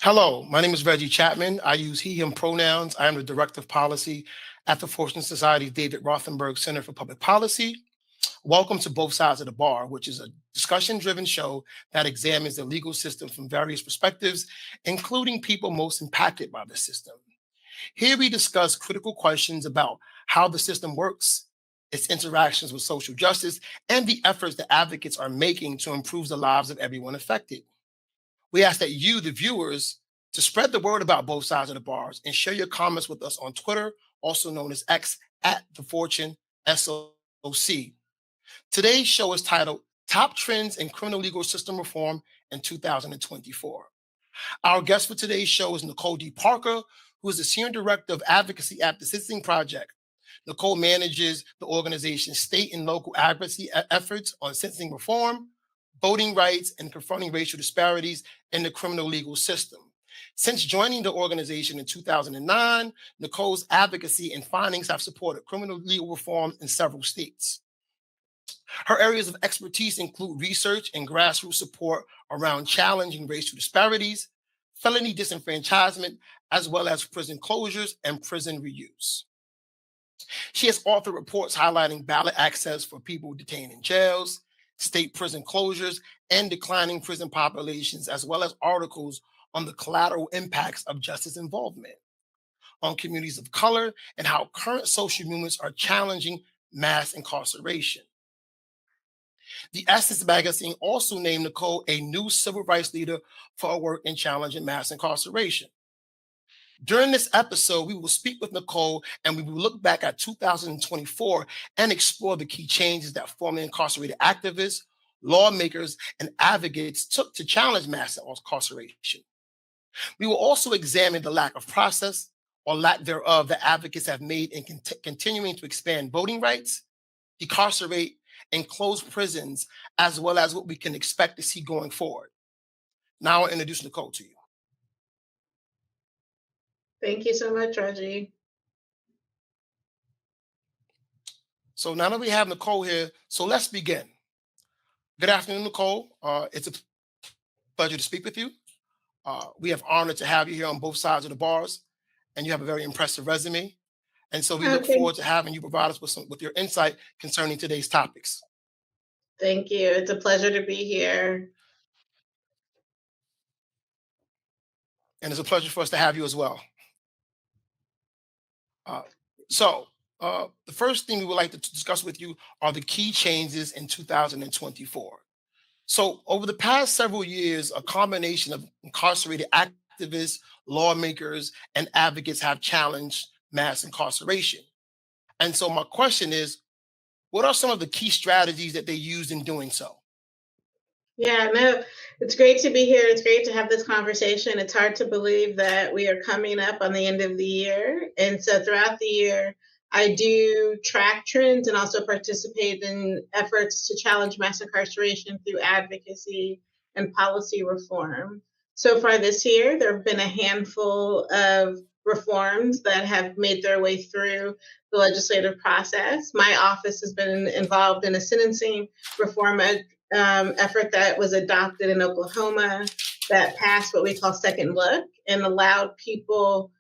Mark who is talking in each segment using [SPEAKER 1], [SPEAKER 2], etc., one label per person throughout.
[SPEAKER 1] Hello, my name is Reggie Chatman. I use he, him pronouns. I am the Director of Policy at the Fortune Society's David Rothenberg Center for Public Policy. Welcome to Both Sides of the Bar, which is a discussion-driven show that examines the legal system from various perspectives, including people most impacted by the system. Here we discuss critical questions about how the system works, its interactions with social justice, and the efforts that advocates are making to improve the lives of everyone affected. We ask that you, the viewers, to spread the word about both sides of the bars and share your comments with us on Twitter, also known as X at the Fortune SOC. Today's show is titled Top Trends in Criminal Legal System Reform in 2024. Our guest for today's show is Nicole D. Parker, who is the Senior Director of Advocacy at the Sentencing Project. Nicole manages the organization's state and local advocacy efforts on sentencing reform, voting rights, and confronting racial disparities in the criminal legal system. Since joining the organization in 2009, Nicole's advocacy and findings have supported criminal legal reform in several states. Her areas of expertise include research and grassroots support around challenging racial disparities, felony disenfranchisement, as well as prison closures and prison reuse. She has authored reports highlighting ballot access for people detained in jails, state prison closures, and declining prison populations, as well as articles on the collateral impacts of justice involvement on communities of color and how current social movements are challenging mass incarceration. The Essence magazine also named Nicole a new civil rights leader for her work in challenging mass incarceration. During this episode, we will speak with Nicole and we will look back at 2024 and explore the key changes that formerly incarcerated activists, lawmakers, and advocates took to challenge mass incarceration. We will also examine the lack of process or lack thereof that advocates have made in continuing to expand voting rights, decarcerate, and close prisons, as well as what we can expect to see going forward. Now I'll introduce Nicole to you.
[SPEAKER 2] Thank you so much, Reggie.
[SPEAKER 1] So now that we have Nicole here, so let's begin. Good afternoon, Nicole. It's a pleasure to speak with you. We have honored to have you here on both sides of the bars, and you have a very impressive resume. And so we look forward to having you provide us with your insight concerning today's topics.
[SPEAKER 2] Thank you. It's a pleasure to be here.
[SPEAKER 1] And it's a pleasure for us to have you as well. The first thing we would like to discuss with you are the key changes in 2024. So over the past several years, a combination of incarcerated activists, lawmakers, and advocates have challenged mass incarceration. And so my question is, what are some of the key strategies that they used in doing so?
[SPEAKER 2] Yeah, no, it's great to be here. It's great to have this conversation. It's hard to believe that we are coming up on the end of the year. And so throughout the year, I do track trends and also participate in efforts to challenge mass incarceration through advocacy and policy reform. So far this year, there have been a handful of reforms that have made their way through the legislative process. My office has been involved in a sentencing reform effort that was adopted in Oklahoma that passed what we call second look and allowed people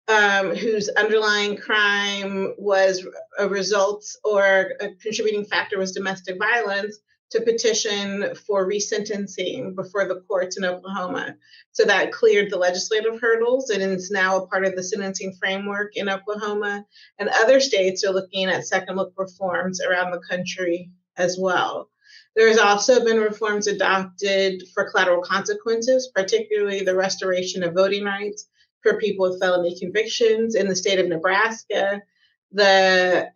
[SPEAKER 2] whose underlying crime was a result or a contributing factor was domestic violence to petition for resentencing before the courts in Oklahoma. So that cleared the legislative hurdles and is now a part of the sentencing framework in Oklahoma. And other states are looking at second look reforms around the country as well. There's also been reforms adopted for collateral consequences, particularly the restoration of voting rights for people with felony convictions in the state of Nebraska. The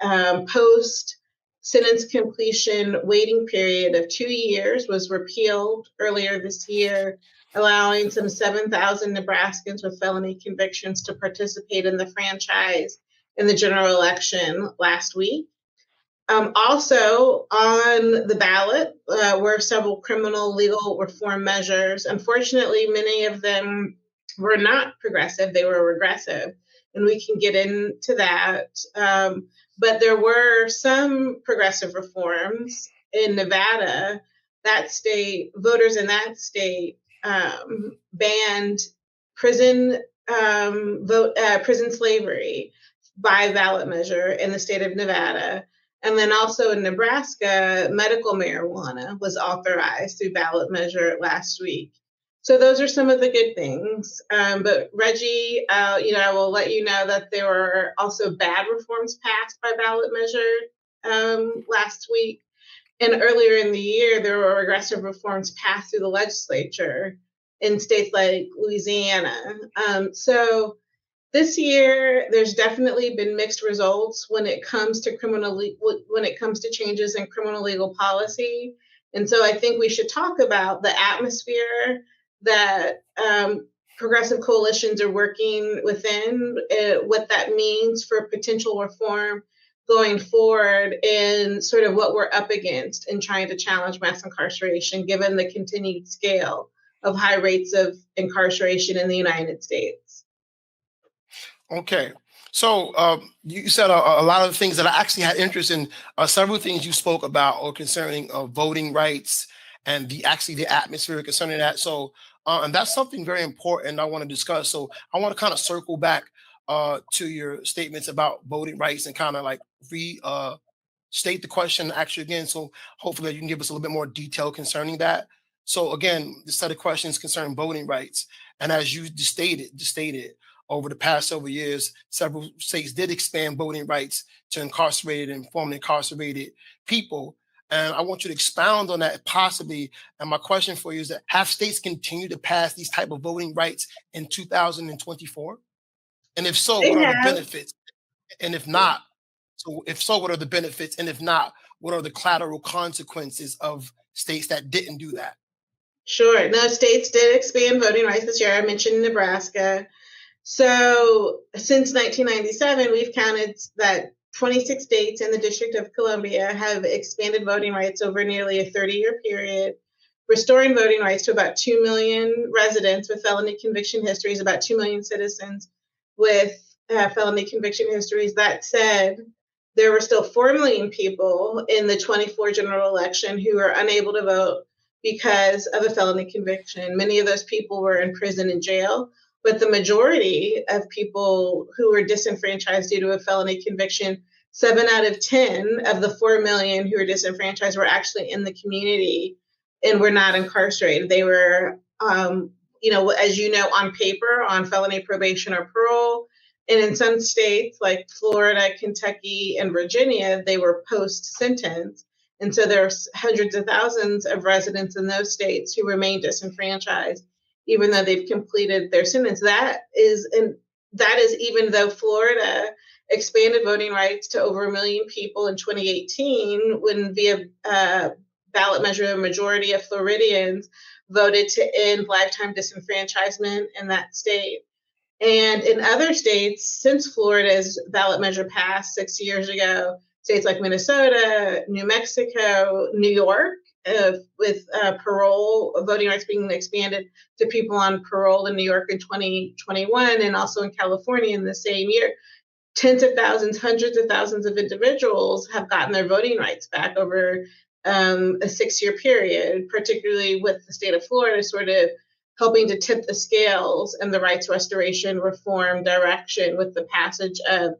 [SPEAKER 2] post-sentence completion waiting period of 2 years was repealed earlier this year, allowing some 7,000 Nebraskans with felony convictions to participate in the franchise in the general election last week. Also on the ballot were several criminal legal reform measures. Unfortunately, many of them were not progressive, they were regressive, and we can get into that. But there were some progressive reforms in Nevada. That state, voters in that state banned prison prison slavery by ballot measure in the state of Nevada. And then also in Nebraska, medical marijuana was authorized through ballot measure last week. So those are some of the good things. But Reggie, I will let you know that there were also bad reforms passed by ballot measure last week. And earlier in the year, there were regressive reforms passed through the legislature in states like Louisiana. So this year, there's definitely been mixed results when it comes to changes in criminal legal policy. And so I think we should talk about the atmosphere that progressive coalitions are working within, what that means for potential reform going forward, and sort of what we're up against in trying to challenge mass incarceration, given the continued scale of high rates of incarceration in the United States.
[SPEAKER 1] Okay. So you said a lot of things that I actually had interest in. Several things you spoke about or concerning voting rights and the atmosphere concerning that. So and that's something very important I want to discuss. So I want to kind of circle back to your statements about voting rights and kind of like state the question actually again. So hopefully you can give us a little bit more detail concerning that. So again, the set of questions concerning voting rights, and as you just stated, over the past several years, several states did expand voting rights to incarcerated and formerly incarcerated people. And I want you to expound on that possibly. And my question for you is that have states continued to pass these type of voting rights in 2024? And if so,
[SPEAKER 2] They
[SPEAKER 1] what are the
[SPEAKER 2] have.
[SPEAKER 1] benefits? And if not, what are the benefits? And if not, what are the collateral consequences of states that didn't do that?
[SPEAKER 2] Sure. No, states did expand voting rights this year. I mentioned Nebraska. So since 1997, we've counted that 26 states in the District of Columbia have expanded voting rights over nearly a 30-year period, restoring voting rights to about 2 million residents with felony conviction histories, about 2 million citizens with felony conviction histories. That said, there were still 4 million people in the 24 general election who were unable to vote because of a felony conviction. Many of those people were in prison and jail, but the majority of people who were disenfranchised due to a felony conviction, 7 out of 10 of the 4 million who were disenfranchised were actually in the community and were not incarcerated. They were, as you know, on paper, on felony probation or parole. And in some states like Florida, Kentucky, and Virginia, they were post-sentence. And so there's hundreds of thousands of residents in those states who remain disenfranchised, even though they've completed their sentence. That is even though Florida expanded voting rights to over 1 million people in 2018, when via ballot measure, a majority of Floridians voted to end lifetime disenfranchisement in that state. And in other states, since Florida's ballot measure passed 6 years ago, states like Minnesota, New Mexico, New York, with parole voting rights being expanded to people on parole in New York in 2021, and also in California in the same year, tens of thousands, hundreds of thousands of individuals have gotten their voting rights back over a 6-year period, particularly with the state of Florida sort of helping to tip the scales in the rights restoration reform direction with the passage of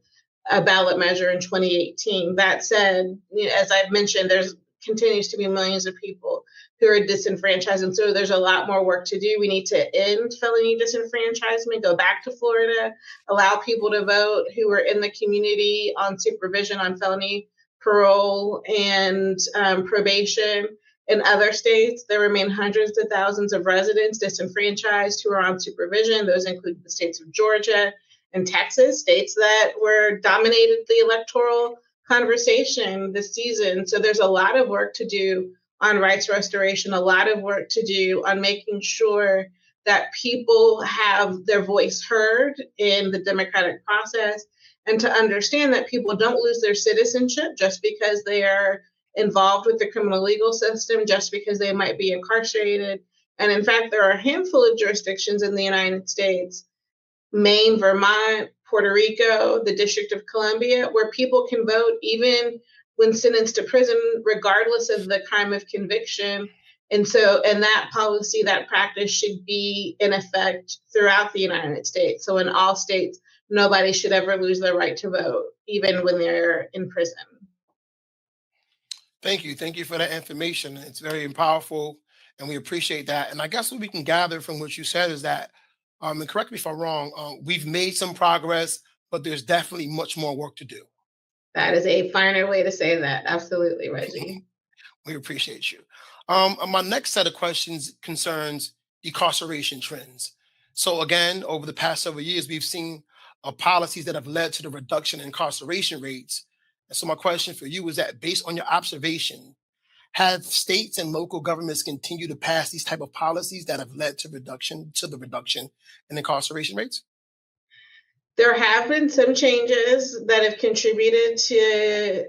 [SPEAKER 2] a ballot measure in 2018. That said, as I've mentioned, there's continues to be millions of people who are disenfranchised. And so there's a lot more work to do. We need to end felony disenfranchisement, go back to Florida, allow people to vote who are in the community on supervision on felony parole and probation. In other states, there remain hundreds of thousands of residents disenfranchised who are on supervision. Those include the states of Georgia and Texas, states that were dominated the electoral conversation this season. So there's a lot of work to do on rights restoration, a lot of work to do on making sure that people have their voice heard in the democratic process, and to understand that people don't lose their citizenship just because they are involved with the criminal legal system, just because they might be incarcerated. And in fact, there are a handful of jurisdictions in the United States, Maine, Vermont, Puerto Rico, the District of Columbia, where people can vote even when sentenced to prison, regardless of the crime of conviction. And so, and that policy, that practice should be in effect throughout the United States. So in all states, nobody should ever lose their right to vote, even when they're in prison.
[SPEAKER 1] Thank you. Thank you for that information. It's very powerful, and we appreciate that. And I guess what we can gather from what you said is that, and correct me if I'm wrong, we've made some progress, but there's definitely much more work to do.
[SPEAKER 2] That is a finer way to say that. Absolutely, Reggie.
[SPEAKER 1] We appreciate you. My next set of questions concerns decarceration trends. So again, over the past several years, we've seen policies that have led to the reduction in incarceration rates. And so my question for you is that, based on your observation, have states and local governments continued to pass these type of policies that have led to the reduction in incarceration rates?
[SPEAKER 2] There have been some changes that have contributed to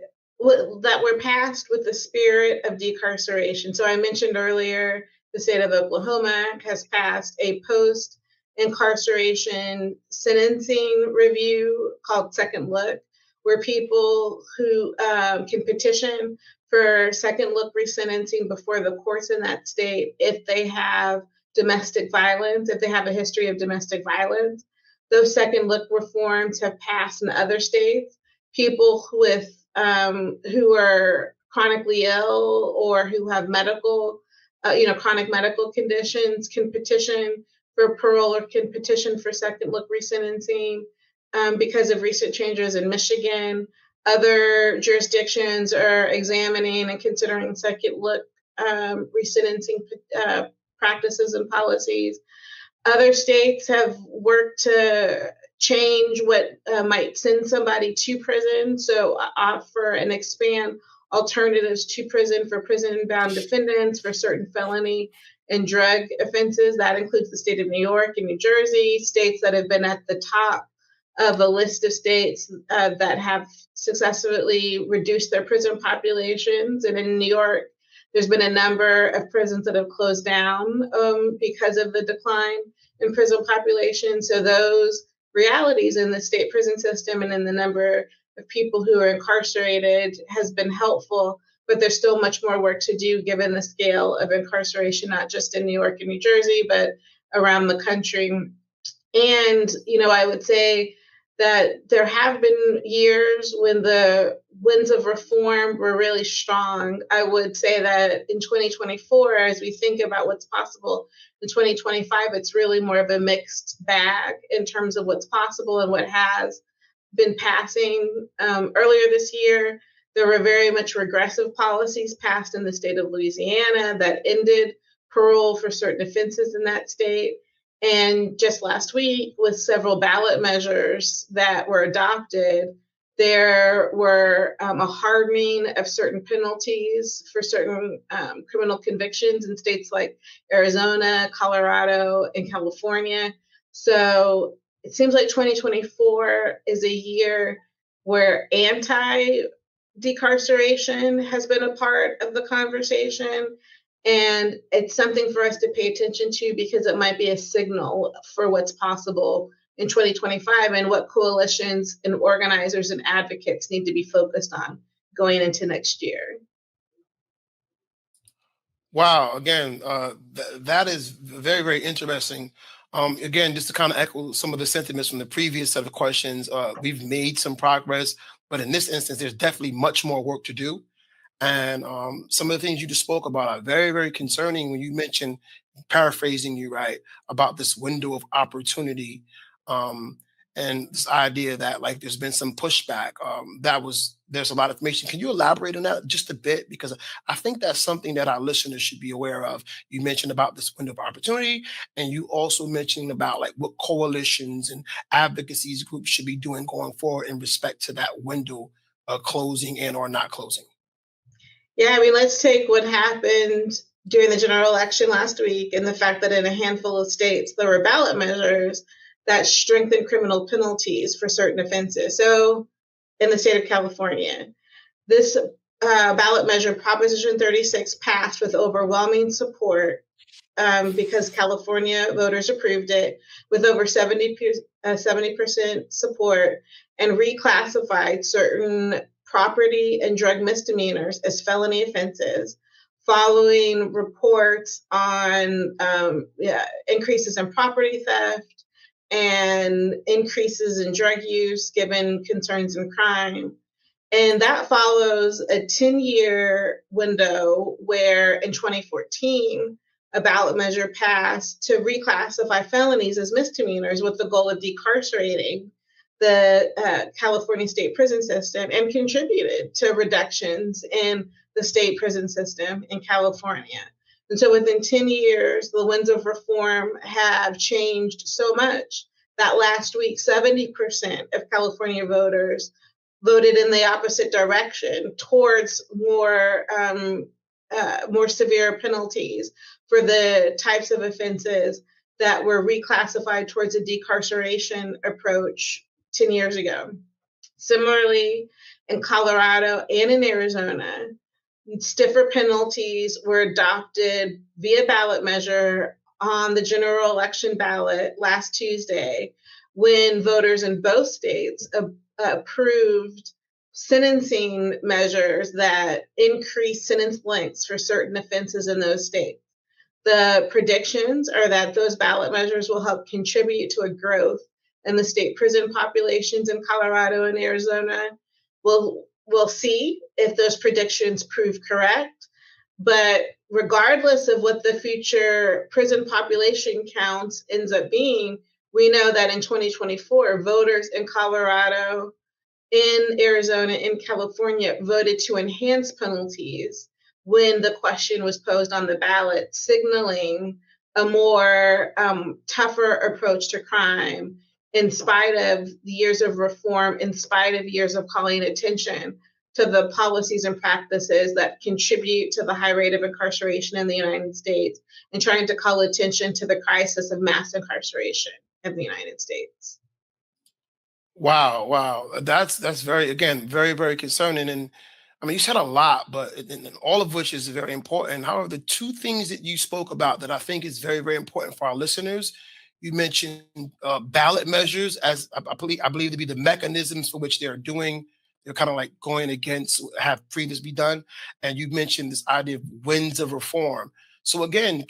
[SPEAKER 2] that were passed with the spirit of decarceration. So I mentioned earlier the state of Oklahoma has passed a post incarceration sentencing review called Second Look, where people who can petition for second look resentencing before the courts in that state if they have domestic violence, if they have a history of domestic violence. Those second look reforms have passed in other states. People with who are chronically ill or who have medical, chronic medical conditions can petition for parole or can petition for second look resentencing because of recent changes in Michigan. Other jurisdictions are examining and considering second look resentencing practices and policies. Other states have worked to change what might send somebody to prison, so offer and expand alternatives to prison for prison-bound defendants for certain felony and drug offenses. That includes the state of New York and New Jersey, states that have been at the top of a list of states that have successfully reduced their prison populations. And in New York, there's been a number of prisons that have closed down because of the decline in prison population. So those realities in the state prison system and in the number of people who are incarcerated has been helpful, but there's still much more work to do given the scale of incarceration, not just in New York and New Jersey, but around the country. And, I would say that there have been years when the winds of reform were really strong. I would say that in 2024, as we think about what's possible in 2025, it's really more of a mixed bag in terms of what's possible and what has been passing. Earlier this year, there were very much regressive policies passed in the state of Louisiana that ended parole for certain offenses in that state. And just last week, with several ballot measures that were adopted, there were a hardening of certain penalties for certain criminal convictions in states like Arizona, Colorado, and California. So it seems like 2024 is a year where anti-decarceration has been a part of the conversation. And it's something for us to pay attention to because it might be a signal for what's possible in 2025 and what coalitions and organizers and advocates need to be focused on going into next year.
[SPEAKER 1] Wow, again, that is very, very interesting. Again, just to kind of echo some of the sentiments from the previous set of questions, we've made some progress, but in this instance, there's definitely much more work to do. And some of the things you just spoke about are very, very concerning when you mentioned, paraphrasing you, right, about this window of opportunity, um, and this idea that like there's been some pushback. There's a lot of information. Can you elaborate on that just a bit? Because I think that's something that our listeners should be aware of. You mentioned about this window of opportunity, and you also mentioned about like what coalitions and advocacies groups should be doing going forward in respect to that window closing and or not closing.
[SPEAKER 2] Yeah, I mean, let's take what happened during the general election last week and the fact that in a handful of states there were ballot measures that strengthened criminal penalties for certain offenses. So in the state of California, this ballot measure, Proposition 36, passed with overwhelming support because California voters approved it with over 70% support and reclassified certain property and drug misdemeanors as felony offenses following reports on increases in property theft and increases in drug use given concerns in crime. And that follows a 10-year window where in 2014, a ballot measure passed to reclassify felonies as misdemeanors with the goal of decarcerating the California state prison system, and contributed to reductions in the state prison system in California. And so within 10 years, the winds of reform have changed so much that last week, 70% of California voters voted in the opposite direction towards more severe penalties for the types of offenses that were reclassified towards a decarceration approach 10 years ago. Similarly, in Colorado and in Arizona, stiffer penalties were adopted via ballot measure on the general election ballot last Tuesday, when voters in both states approved sentencing measures that increase sentence lengths for certain offenses in those states. The predictions are that those ballot measures will help contribute to a growth in the state prison populations in Colorado and Arizona. We'll see if those predictions prove correct. But regardless of what the future prison population counts ends up being, we know that in 2024, voters in Colorado, in Arizona, in California voted to enhance penalties when the question was posed on the ballot, signaling a more tougher approach to crime in spite of the years of reform, in spite of years of calling attention to the policies and practices that contribute to the high rate of incarceration in the United States, and trying to call attention to the crisis of mass incarceration in the United States.
[SPEAKER 1] Wow, wow. That's very, again, very, very concerning. And I mean, you said a lot, but and all of which is very important. However, the two things that you spoke about that I think is very, very important for our listeners, you mentioned ballot measures as I believe to be the mechanisms for which they're doing. They're kind of like going against what have previously done. And you mentioned this idea of winds of reform. So again,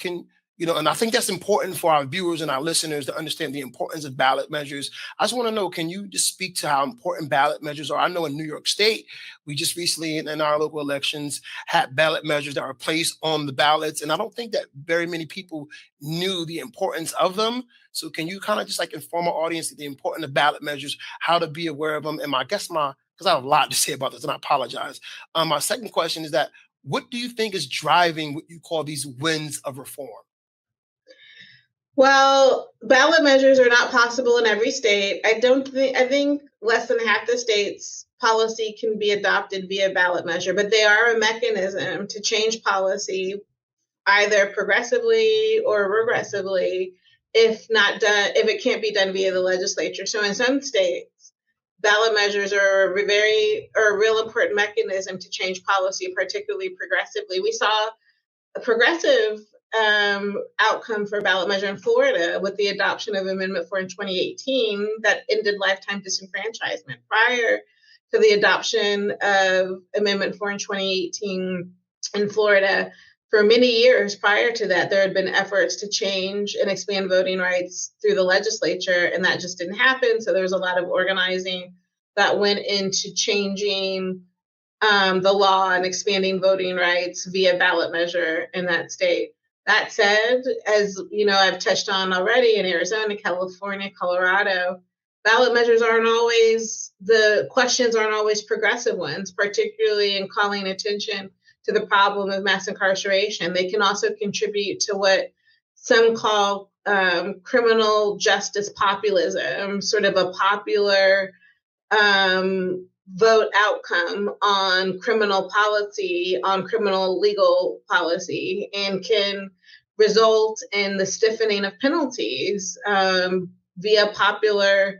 [SPEAKER 1] and I think that's important for our viewers and our listeners to understand the importance of ballot measures. I just want to know, can you just speak to how important ballot measures are? I know in New York State, we just recently in our local elections had ballot measures that were placed on the ballots. And I don't think that very many people knew the importance of them. So can you kind of just like inform our audience of the importance of ballot measures, how to be aware of them? And because I have a lot to say about this and I apologize. My second question is that what do you think is driving what you call these winds of reform?
[SPEAKER 2] Well, ballot measures are not possible in every state. I think less than half the states' policy can be adopted via ballot measure, but they are a mechanism to change policy either progressively or regressively if it can't be done via the legislature. So in some states, ballot measures are a real important mechanism to change policy, particularly progressively. We saw a progressive outcome for ballot measure in Florida with the adoption of Amendment 4 in 2018 that ended lifetime disenfranchisement. Prior to the adoption of Amendment 4 in 2018 in Florida, for many years prior to that, there had been efforts to change and expand voting rights through the legislature, and that just didn't happen. So there was a lot of organizing that went into changing the law and expanding voting rights via ballot measure in that state. That said, as you know, I've touched on already, in Arizona, California, Colorado, the questions aren't always progressive ones, particularly in calling attention to the problem of mass incarceration. They can also contribute to what some call criminal justice populism, sort of a popular vote outcome on criminal policy, on criminal legal policy, and can result in the stiffening of penalties via popular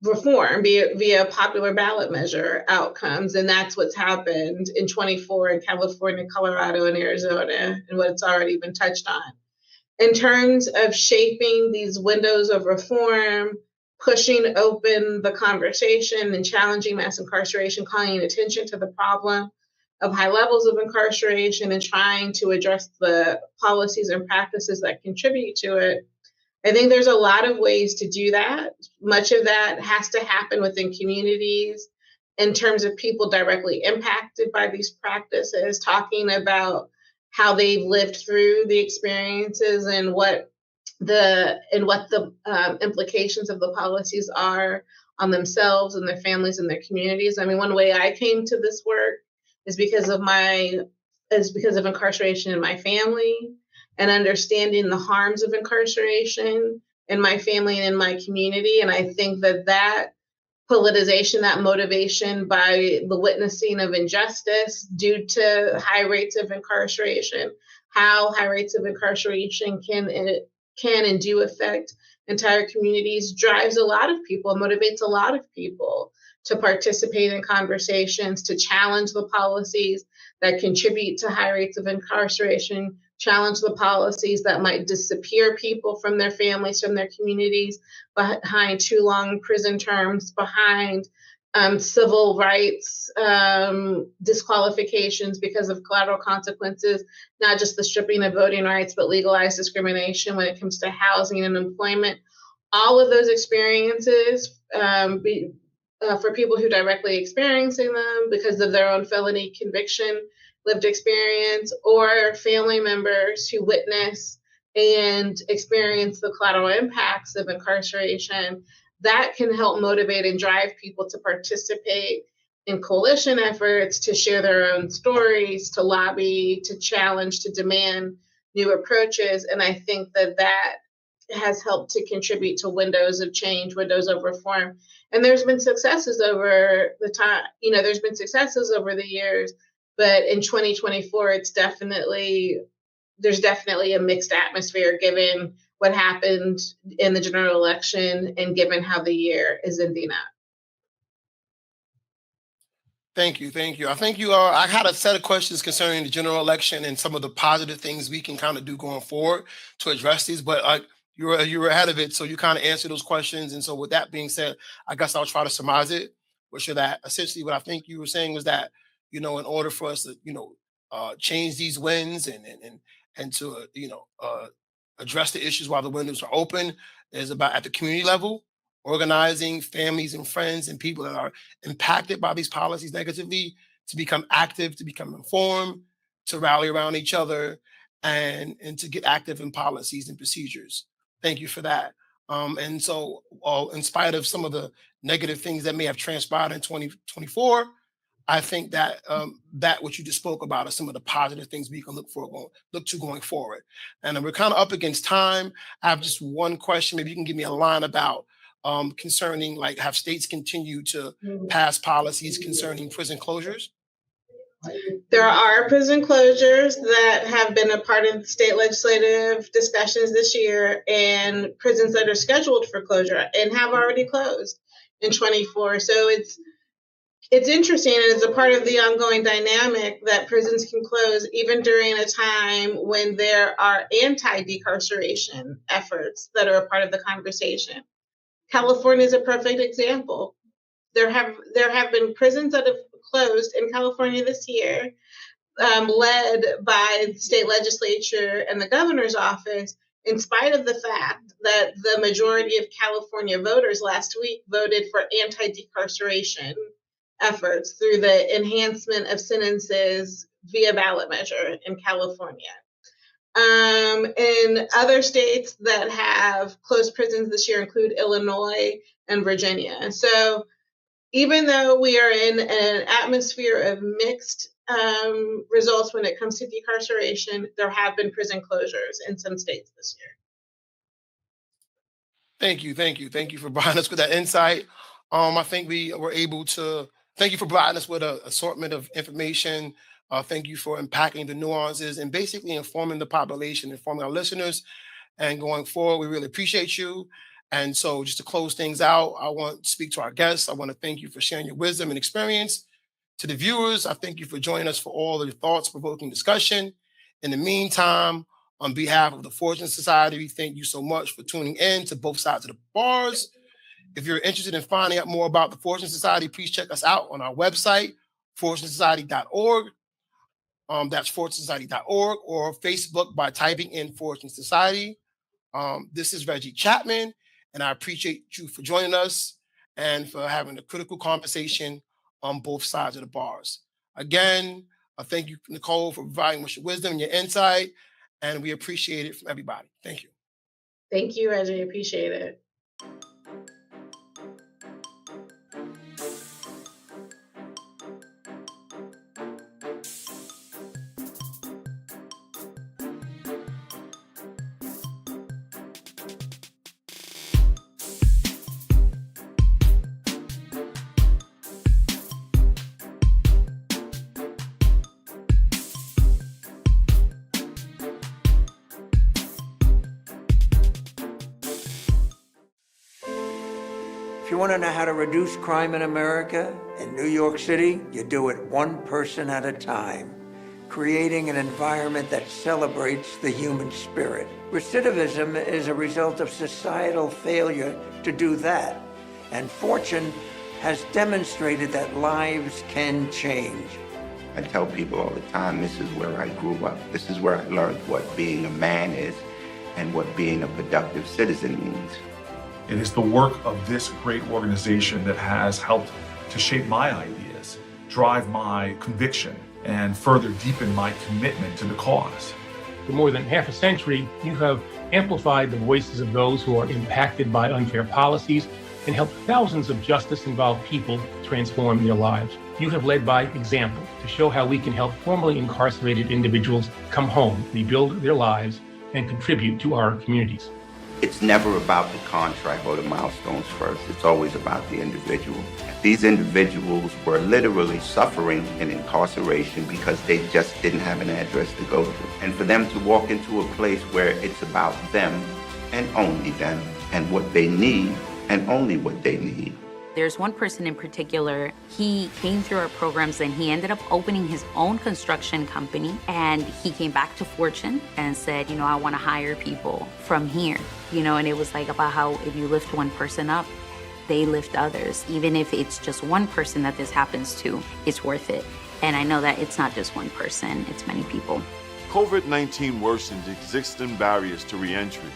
[SPEAKER 2] reform, via popular ballot measure outcomes. And that's what's happened in 24 in California, Colorado, and Arizona, and what's already been touched on. In terms of shaping these windows of reform, pushing open the conversation and challenging mass incarceration, calling attention to the problem, of high levels of incarceration and trying to address the policies and practices that contribute to it. I think there's a lot of ways to do that. Much of that has to happen within communities in terms of people directly impacted by these practices, talking about how they've lived through the experiences and what the implications of the policies are on themselves and their families and their communities. I mean, one way I came to this work is because of incarceration in my family and understanding the harms of incarceration in my family and in my community. And I think that politicization, that motivation by the witnessing of injustice due to high rates of incarceration, how high rates of incarceration can and do affect entire communities, drives a lot of people, motivates a lot of people to participate in conversations, to challenge the policies that contribute to high rates of incarceration, challenge the policies that might disappear people from their families, from their communities, behind too long prison terms, behind civil rights disqualifications because of collateral consequences, not just the stripping of voting rights, but legalized discrimination when it comes to housing and employment. All of those experiences for people who directly experiencing them because of their own felony conviction, lived experience, or family members who witness and experience the collateral impacts of incarceration, that can help motivate and drive people to participate in coalition efforts, to share their own stories, to lobby, to challenge, to demand new approaches. And I think that has helped to contribute to windows of change, windows of reform. And there's been successes over the time, there's been successes over the years, but in 2024, there's definitely a mixed atmosphere given what happened in the general election and given how the year is ending up.
[SPEAKER 1] Thank you. Thank you. I think I had a set of questions concerning the general election and some of the positive things we can kind of do going forward to address these, but you were ahead of it. So you kind of answered those questions. And so with that being said, I guess I'll try to surmise it, which is that essentially what I think you were saying was that, in order for us to, change these wins and to, address the issues while the windows are open is about at the community level, organizing families and friends and people that are impacted by these policies negatively to become active, to become informed, to rally around each other, and to get active in policies and procedures. Thank you for that. And so, in spite of some of the negative things that may have transpired in 2024, I think that that what you just spoke about are some of the positive things we can look to going forward. And we're kind of up against time. I have just one question. Maybe you can give me a line about concerning like have states continue to pass policies concerning prison closures?
[SPEAKER 2] There are prison closures that have been a part of state legislative discussions this year, and prisons that are scheduled for closure and have already closed in 24. So it's interesting, and it's a part of the ongoing dynamic that prisons can close even during a time when there are anti-decarceration efforts that are a part of the conversation. California is a perfect example. There have been prisons that have closed in California this year, led by the state legislature and the governor's office, in spite of the fact that the majority of California voters last week voted for anti-decarceration efforts through the enhancement of sentences via ballot measure in California. And other states that have closed prisons this year include Illinois and Virginia. So even though we are in an atmosphere of mixed results when it comes to decarceration, there have been prison closures in some states this year.
[SPEAKER 1] Thank you. Thank you for providing us with that insight. I think we were able to, thank you for providing us with an assortment of information. Thank you for unpacking the nuances and basically informing the population, informing our listeners. And going forward, we really appreciate you. And so just to close things out, I want to speak to our guests. I want to thank you for sharing your wisdom and experience. To the viewers, I thank you for joining us for all of your thoughts-provoking discussion. In the meantime, on behalf of the Fortune Society, we thank you so much for tuning in to both sides of the bars. If you're interested in finding out more about the Fortune Society, please check us out on our website, fortunesociety.org. That's fortunasociety.org, or Facebook by typing in Fortune Society. This is Reggie Chatman, and I appreciate you for joining us and for having a critical conversation on both sides of the bars. Again, thank you, Nicole, for providing us your wisdom and your insight, and we appreciate it from everybody. Thank you.
[SPEAKER 2] Thank you, Reggie. Appreciate it.
[SPEAKER 3] If you want to know how to reduce crime in America, in New York City, you do it one person at a time, creating an environment that celebrates the human spirit. Recidivism is a result of societal failure to do that, and Fortune has demonstrated that lives can change.
[SPEAKER 4] I tell people all the time, this is where I grew up. This is where I learned what being a man is and what being a productive citizen means.
[SPEAKER 5] It is the work of this great organization that has helped to shape my ideas, drive my conviction, and further deepen my commitment to the cause.
[SPEAKER 6] For more than half a century, you have amplified the voices of those who are impacted by unfair policies and helped thousands of justice-involved people transform their lives. You have led by example to show how we can help formerly incarcerated individuals come home, rebuild their lives, and contribute to our communities.
[SPEAKER 4] It's never about the contract or the milestones first. It's always about the individual. These individuals were literally suffering in incarceration because they just didn't have an address to go to. And for them to walk into a place where it's about them and only them and what they need and only what they need.
[SPEAKER 7] There's one person in particular, he came through our programs and he ended up opening his own construction company, and he came back to Fortune and said, I want to hire people from here, and it was like about how if you lift one person up, they lift others. Even if it's just one person that this happens to, it's worth it. And I know that it's not just one person, it's many people.
[SPEAKER 8] COVID-19 worsened existing barriers to reentry.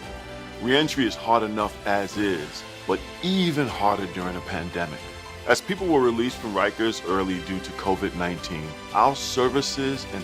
[SPEAKER 8] Reentry is hard enough as is, but even harder during a pandemic. As people were released from Rikers early due to COVID-19, our services and